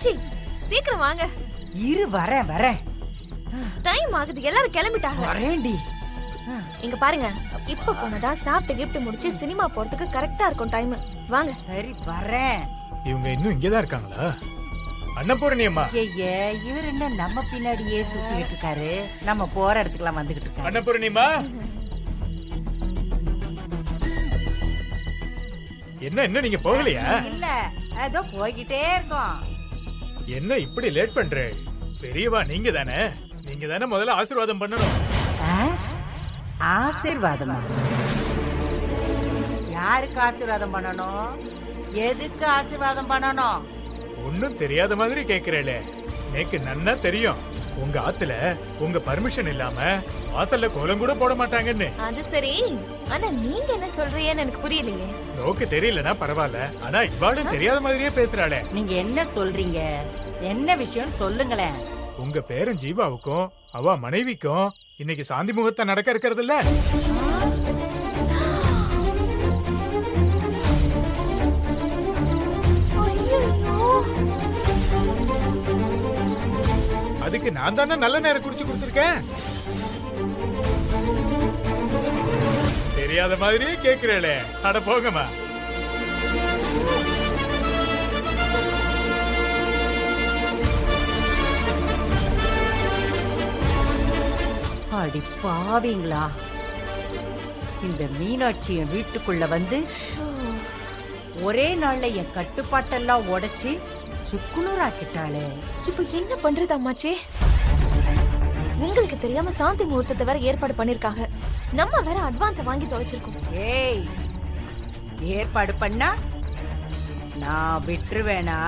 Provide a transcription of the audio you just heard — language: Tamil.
அம்மாச்சி சீக்கிரம் வாங்க. இரு வரேன். டைம் ஆகுது, எல்லாரும் கிளம்பிட்டாங்க. வரேன்டி. இங்க பாருங்க, இப்ப போனதா சாப்பிட்டு கிஃப்ட் முடிச்சு சினிமா போறதுக்கு கரெக்டா இருக்கும் டைம். வாங்க. சரி வரேன். இவங்க இன்னும் இங்கதான் இருக்காங்களா? அன்னபூரணி அம்மா. ஐயே இவர் என்ன நம்ம பின்னாடியே சுத்திட்டு இருக்காரு? நம்ம போற இடத்துக்குலாம் வந்துகிட்டு இருக்காரு. அன்னபூரணி அம்மா. என்ன நீங்க போகலையா? இல்ல ஏதோ போய்கிட்டே இருக்கோம். என்ன இப்படி லேட் பண்ற? பெரியவா நீங்க தானே முதல்ல ஆசீர்வாதம் பண்ணணும். ஆசீர்வாதமா? யாருக்கு ஆசீர்வாதம் பண்ணணும்? எதுக்கு ஆசீர்வாதம் பண்ணணும்? ஒன்னும் தெரியாத மாதிரி கேக்குறேளே. எனக்கு நன்னா தெரியும். உங்க ஆத்துல உங்க பர்மிஷன் இல்லாம வாசல்ல கோலம் கூட போட மாட்டாங்கன்னு. அது சரி, ஆனா நீங்க என்ன சொல்றீங்கன்னு எனக்கு புரியலையே. நோக்கு தெரியலனா பரவாயில்ல, ஆனா இவாளும் தெரியாத மாதிரியே பேசுறாளே. நீங்க என்ன சொல்றீங்க? என்ன விஷயம் சொல்லுங்களேன். உங்க பேரன் ஜீவாவுக்கும் அவ மனைவிக்கும் இன்னைக்கு சாந்தி முகூர்த்தம் நடக்க இருக்கிறது இல்ல? அதுக்கு நான் தானே நல்ல நேரம் குடிச்சு கொடுத்திருக்கேன். தெரியாத மாதிரியே கேக்குறேளே. அட போங்கம்மா. அடி பாவீங்களா, இந்த மீனாட்சி என் வீட்டுக்குள்ள வந்து ஒரே நாள்ல என் கட்டுப்பாட்டெல்லாம் உடைச்சு சுக்குநூறாக்கிட்டாளே. இப்ப என்ன பண்றது அம்மாச்சி? உங்களுக்கு தெரியாம சாந்தி முகூர்த்தத்தை வேற ஏற்பாடு பண்ணிருக்காங்க. நம்ம வேற அட்வான்ஸ் வாங்கி தொலைச்சிருக்கோம். ஏய், ஏற்பாடு பண்ணா நான் விட்டுருவேனா?